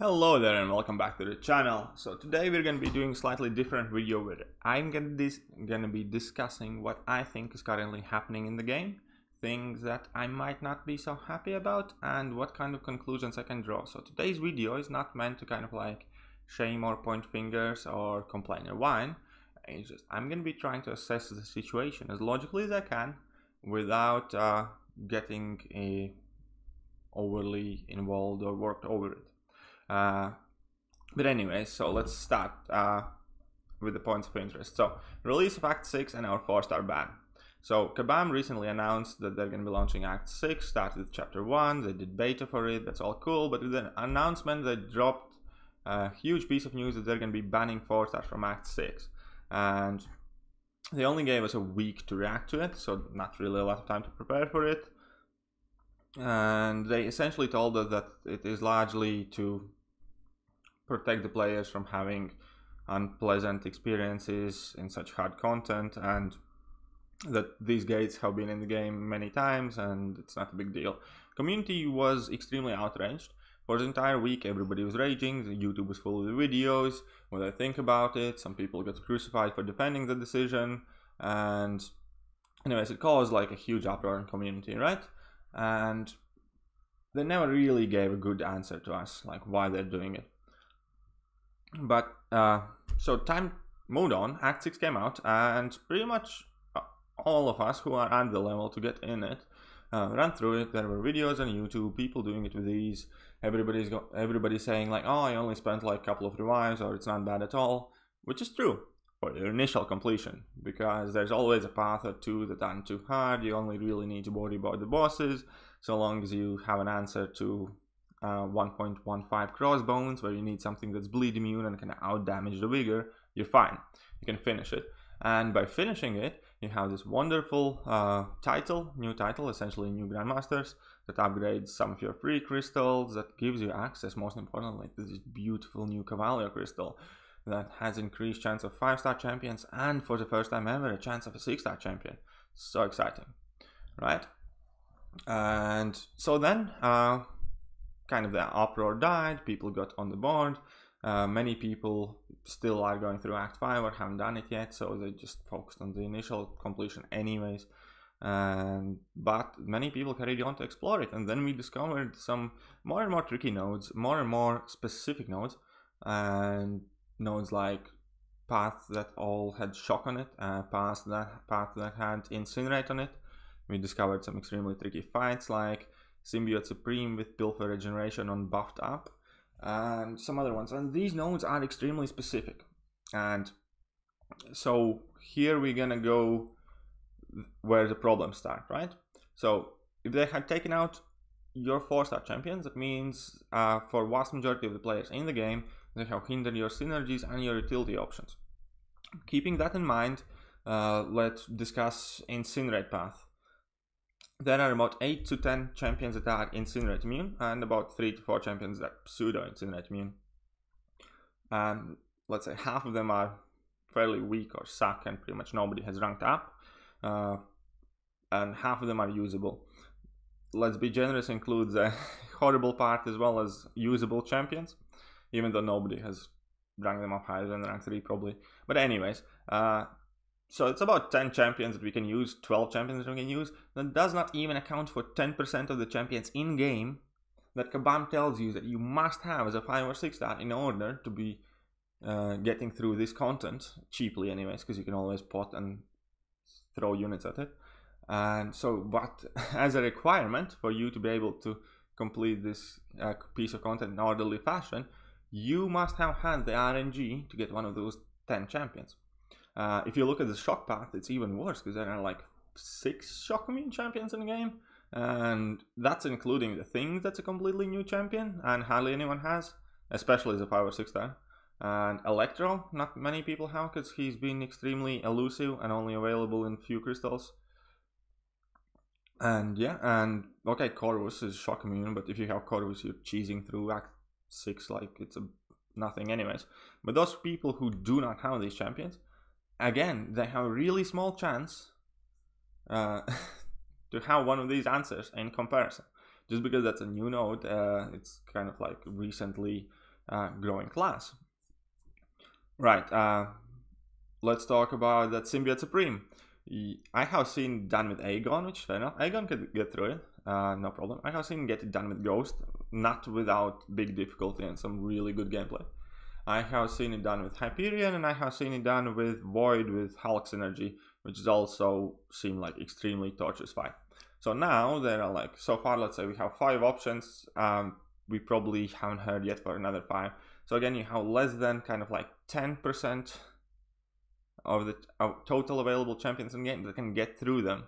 Hello there and welcome back to the channel. So today we're going to be doing a slightly different video where I'm going to be discussing what I think is currently happening in the game, things that I might not be so happy about, and what kind of conclusions I can draw. So today's video is not meant to kind of like shame or point fingers or complain or whine. It's just I'm going to be trying to assess the situation as logically as I can without getting overly involved or worked over it. But anyway, so let's start with the points of interest. So, release of Act 6 and our 4-star ban. So, Kabam recently announced that they're going to be launching Act 6, started with Chapter 1, they did beta for it, that's all cool, but with the announcement they dropped a huge piece of news that they're going to be banning 4-stars from Act 6. And they only gave us a week to react to it, so not really a lot of time to prepare for it. And they essentially told us that it is largely to protect the players from having unpleasant experiences in such hard content, and that these gates have been in the game many times and it's not a big deal. Community was extremely outraged. For the entire week everybody was raging, the YouTube was full of the videos, what I think about it, some people got crucified for defending the decision, and anyways, it caused like a huge uproar in community, right? And they never really gave a good answer to us, like why they're doing it. But so time moved on, Act 6 came out, and pretty much all of us who are at the level to get in it ran through it. There were videos on YouTube, people doing it with ease. Everybody's saying like, oh, I only spent like a couple of revives, or it's not bad at all, which is true for your initial completion, because there's always a path or two that aren't too hard. You only really need to worry about the bosses, so long as you have an answer to 1.15 crossbones, where you need something that's bleed immune and can out damage the vigor, you're fine. You can finish it. And by finishing it, you have this wonderful new title, essentially new Grandmasters, that upgrades some of your free crystals, that gives you access, most importantly, to this beautiful new Cavalier crystal that has increased chance of 5-star champions, and for the first time ever, a chance of a 6-star champion. So exciting, right? And so then, kind of the uproar died, people got on the board. Many people still are going through Act 5 or haven't done it yet, so they just focused on the initial completion anyways. But many people carried on to explore it, and then we discovered some more and more tricky nodes, more and more specific nodes, and nodes like paths that all had shock on it, paths that had incinerate on it. We discovered some extremely tricky fights like Symbiote Supreme with Pilfer Regeneration on buffed up, and some other ones. And these nodes are extremely specific. And so here we're gonna go where the problems start, right? So if they had taken out your 4-star champions, that means for vast majority of the players in the game, they have hindered your synergies and your utility options. Keeping that in mind, let's discuss Incinerate path. There are about 8 to 10 champions that are Incinerate immune, and about 3 to 4 champions that are pseudo Incinerate immune. Let's say half of them are fairly weak or suck, and pretty much nobody has ranked up, and half of them are usable. Let's be generous, includes a horrible part as well as usable champions, even though nobody has ranked them up higher than rank 3 probably. But anyways, so it's about 10 champions that we can use, 12 champions that we can use. That does not even account for 10% of the champions in-game that Kabam tells you that you must have as a 5 or 6-star in order to be getting through this content, cheaply anyways, because you can always pot and throw units at it. And so, but as a requirement for you to be able to complete this piece of content in an orderly fashion, you must have had the RNG to get one of those 10 champions. If you look at the shock path, it's even worse, because there are like 6 shock immune champions in the game, and that's including the thing that's a completely new champion and hardly anyone has, especially as a 5 or 6-star. And Electro, not many people have, because he's been extremely elusive and only available in few crystals. And yeah, and okay, Corvus is shock immune, but if you have Corvus, you're cheesing through Act 6 like it's nothing anyways. But those people who do not have these champions, again, they have a really small chance to have one of these answers in comparison. Just because that's a new node, it's kind of like recently growing class. Right, let's talk about that Symbiote Supreme. I have seen done with Aegon, which is fair enough. Aegon could get through it, no problem. I have seen get it done with Ghost, not without big difficulty and some really good gameplay. I have seen it done with Hyperion, and I have seen it done with Void with Hulk synergy, which is also seemed like extremely torturous fight. So now there are like, so far let's say we have 5 options, we probably haven't heard yet for another 5. So again, you have less than kind of like 10% of the total available champions in the game that can get through them.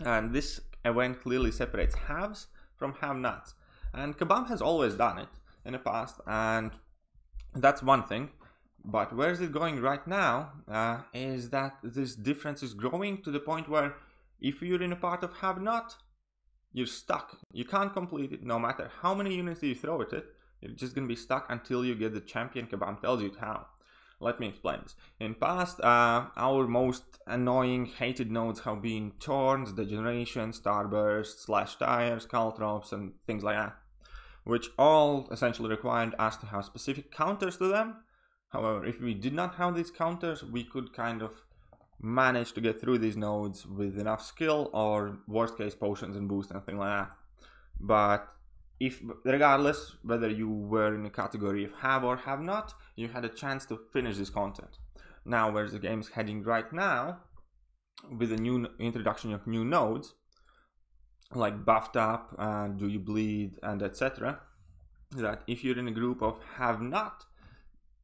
And this event clearly separates haves from have-nots. And Kabam has always done it in the past, and that's one thing. But where is it going right now is that this difference is growing to the point where if you're in a part of have-not, you're stuck. You can't complete it no matter how many units you throw at it. You're just going to be stuck until you get the champion Kabam tells you how. Let me explain this. In past, our most annoying, hated nodes have been Thorns, Degeneration, Starburst, Slash Tires, Caltrops, and things like that, which all essentially required us to have specific counters to them. However, if we did not have these counters, we could kind of manage to get through these nodes with enough skill or worst case potions and boost and things like that. But if, regardless whether you were in a category of have or have not, you had a chance to finish this content. Now, where the game is heading right now, with the new introduction of new nodes, like buffed up, do you bleed, and etc., that if you're in a group of have not,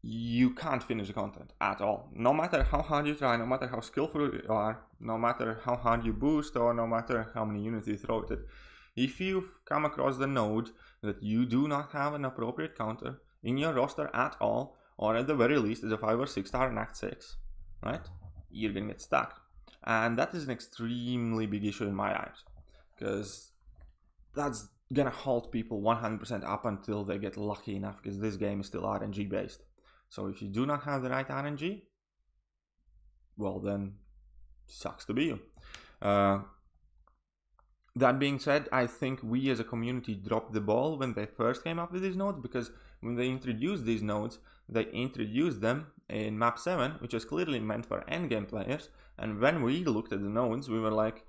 you can't finish the content at all. No matter how hard you try, no matter how skillful you are, no matter how hard you boost, or no matter how many units you throw at it. If you've come across the node that you do not have an appropriate counter in your roster at all, or at the very least is a 5 or 6 star in Act 6, right? You're gonna get stuck. And that is an extremely big issue in my eyes, because that's gonna halt people 100% up until they get lucky enough, because this game is still RNG based. So if you do not have the right RNG, well then, sucks to be you. That being said, I think we as a community dropped the ball when they first came up with these nodes, because when they introduced these nodes, they introduced them in map 7, which was clearly meant for endgame players. And when we looked at the nodes, we were like,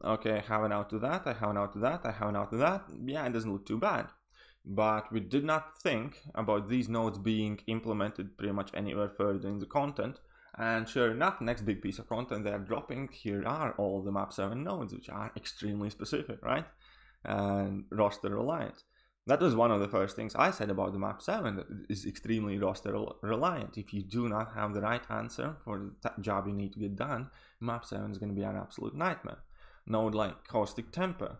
okay, I have an out to that, I have an out to that, I have an out to that. Yeah, it doesn't look too bad. But we did not think about these nodes being implemented pretty much anywhere further in the content. And sure enough, next big piece of content they are dropping, here are all the map 7 nodes, which are extremely specific, right? And roster reliant. That was one of the first things I said about the map 7, that it is extremely roster reliant. If you do not have the right answer for the job you need to get done, map 7 is going to be an absolute nightmare. Node like Caustic Temper.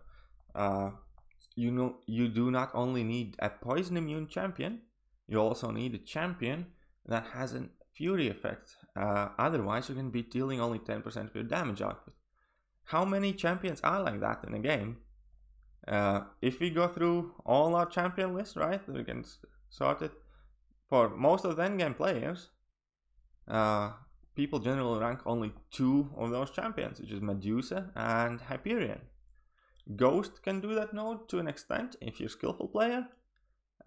You do not only need a poison immune champion, you also need a champion that has a fury effect. Otherwise, you're going to be dealing only 10% of your damage output. How many champions are like that in a game? If we go through all our champion list, right, we can sort it. For most of the endgame players, people generally rank only 2 of those champions, which is Medusa and Hyperion. Ghost can do that node to an extent if you're a skillful player,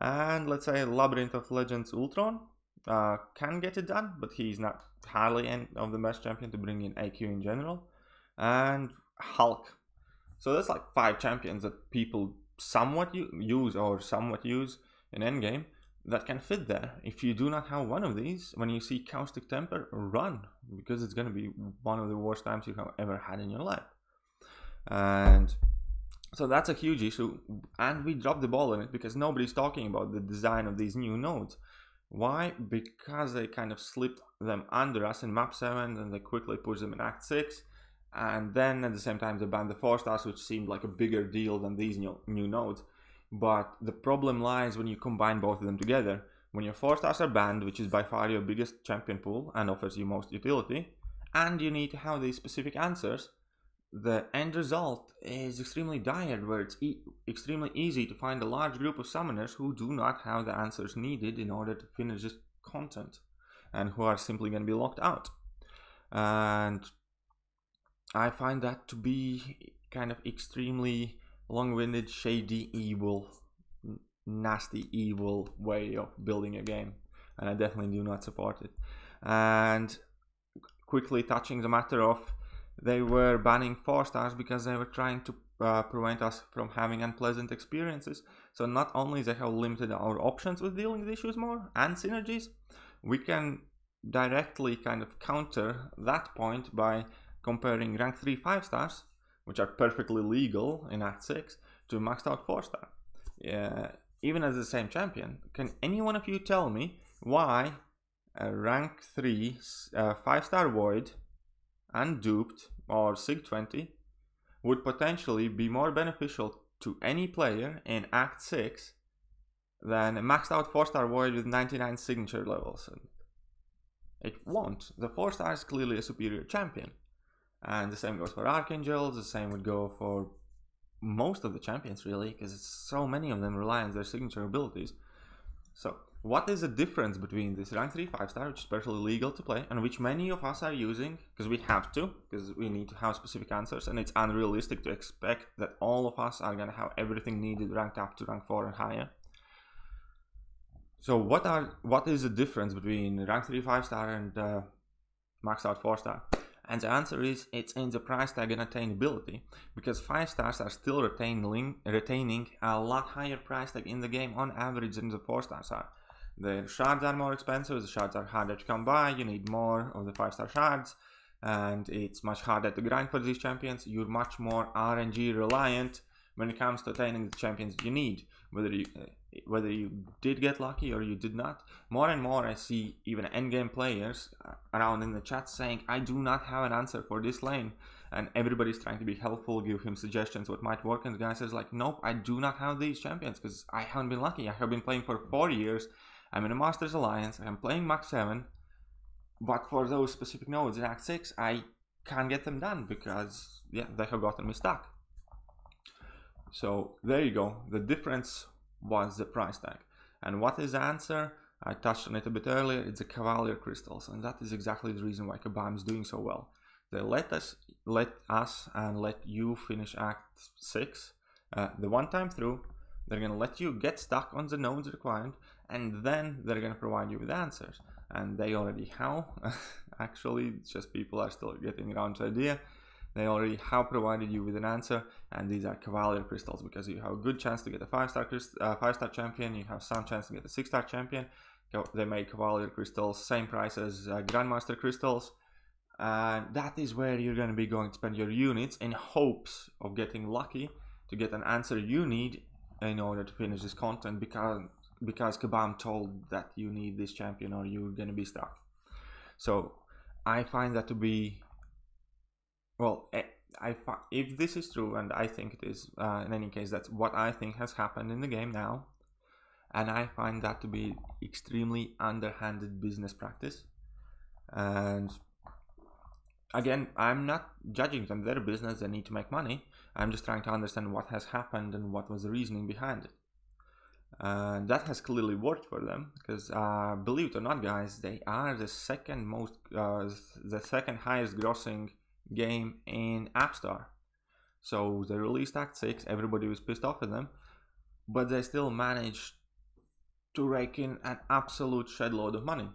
and let's say Labyrinth of Legends Ultron can get it done, but he's not hardly any of the best champion to bring in AQ in general. And Hulk. So that's like 5 champions that people somewhat use in endgame that can fit there. If you do not have one of these, when you see Caustic Temper, run, because it's going to be one of the worst times you have ever had in your life. And so that's a huge issue, and we dropped the ball on it because nobody's talking about the design of these new nodes. Why? Because they kind of slipped them under us in map 7, and they quickly pushed them in Act 6, and then at the same time they banned the 4 stars, which seemed like a bigger deal than these new nodes. But the problem lies when you combine both of them together. When your 4 stars are banned, which is by far your biggest champion pool and offers you most utility, and you need to have these specific answers, the end result is extremely dire, where it's extremely easy to find a large group of summoners who do not have the answers needed in order to finish this content, and who are simply going to be locked out. And I find that to be kind of extremely long-winded, shady, evil, nasty, evil way of building a game, and I definitely do not support it. And quickly touching the matter of, they were banning 4 stars because they were trying to prevent us from having unpleasant experiences. So not only they have limited our options with dealing with issues more and synergies, we can directly kind of counter that point by comparing rank 3 5 stars, which are perfectly legal in Act 6, to maxed out 4 star. Even as the same champion, can any one of you tell me why a rank 3 5 star Void and Duped or Sig 20 would potentially be more beneficial to any player in Act 6 than a maxed out 4 star Void with 99 signature levels? It won't. The 4 star is clearly a superior champion. And the same goes for Archangels, the same would go for most of the champions really, because so many of them rely on their signature abilities. So what is the difference between this rank 3 5 star, which is perfectly legal to play and which many of us are using because we have to, because we need to have specific answers, and it's unrealistic to expect that all of us are going to have everything needed ranked up to rank 4 and higher. So what is the difference between rank 3 5 star and maxed out 4 star? And the answer is, it's in the price tag and attainability, because 5 stars are still retaining a lot higher price tag in the game on average than the 4 stars are. The shards are more expensive, the shards are harder to come by, you need more of the 5 star shards, and it's much harder to grind for these champions. You're much more RNG reliant when it comes to attaining the champions you need, whether you did get lucky or you did not. More and more I see even endgame players around in the chat saying, I do not have an answer for this lane, and everybody's trying to be helpful, give him suggestions what might work, and the guy says like, nope, I do not have these champions because I haven't been lucky. I have been playing for 4 years, I'm in a Masters Alliance, I'm playing Mach 7, but for those specific nodes in Act 6 I can't get them done because yeah, they have gotten me stuck. So there you go, the difference was the price tag. And what is the answer? I touched on it a bit earlier, it's the Cavalier crystals, and that is exactly the reason why Kabam is doing so well. They let us and let you finish Act 6 the one time through. They're going to let you get stuck on the nodes required, and then they're going to provide you with answers. And they already have, actually, it's just people are still getting around to the idea. They already have provided you with an answer, and these are Cavalier crystals, because you have a good chance to get a 5-star champion, you have some chance to get a 6-star champion. They made Cavalier crystals same price as Grandmaster crystals, and that is where you're going to be going to spend your units in hopes of getting lucky to get an answer you need in order to finish this content, because Kabam told that you need this champion or you're going to be stuck. So I find that to be, well, if this is true, and I think it is, in any case, that's what I think has happened in the game now, and I find that to be extremely underhanded business practice. And again, I'm not judging them, their business, they need to make money. I'm just trying to understand what has happened and what was the reasoning behind it. And that has clearly worked for them, because believe it or not, guys, they are the second highest grossing game in App Store. So they released Act 6, everybody was pissed off at them, but they still managed to rake in an absolute shed load of money.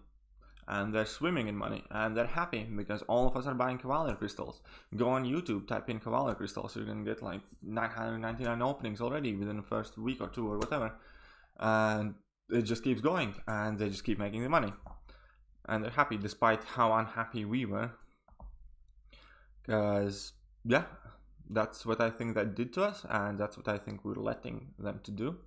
And they're swimming in money, and they're happy because all of us are buying Cavalier crystals. Go on YouTube, type in Cavalier crystals, you're gonna get like 999 openings already within the first week or two or whatever. And it just keeps going, and they just keep making the money. And they're happy despite how unhappy we were. Because, yeah, that's what I think that did to us, and that's what I think we're letting them to do.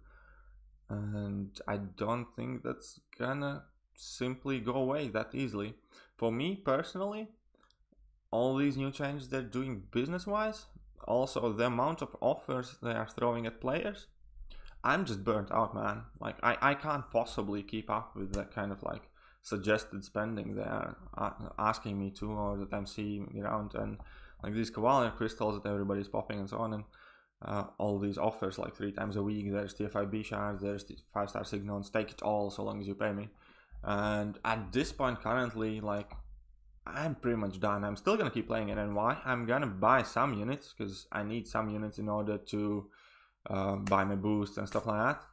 And I don't think that's gonna simply go away that easily. For me personally, all these new changes they're doing business-wise, also the amount of offers they are throwing at players, I'm just burnt out, man. Like, I can't possibly keep up with that kind of like suggested spending they are asking me to, or that I'm seeing around, and like these Cavalier crystals that everybody's popping and so on, and all these offers like 3 times a week. There's TFIB shards, there's the 5-star signals, take it all so long as you pay me. And at this point currently, like, I'm pretty much done. I'm still gonna keep playing it, and why? I'm gonna buy some units because I need some units in order to buy my boosts and stuff like that.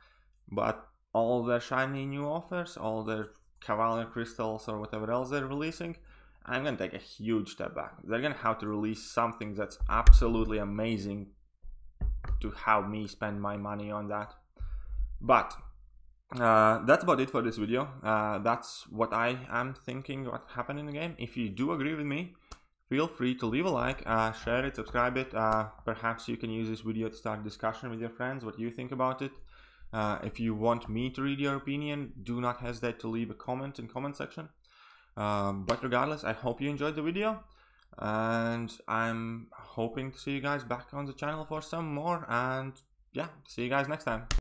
but all their shiny new offers, all their cavalier crystals or whatever else they're releasing, I'm gonna take a huge step back. They're gonna have to release something that's absolutely amazing to have me spend my money on that. But that's about it for this video. That's what I am thinking what happened in the game. If you do agree with me, feel free to leave a like, share it, subscribe it. Perhaps you can use this video to start a discussion with your friends, what you think about it. If you want me to read your opinion, do not hesitate to leave a comment in comment section. But regardless, I hope you enjoyed the video, and I'm hoping to see you guys back on the channel for some more, and yeah, see you guys next time.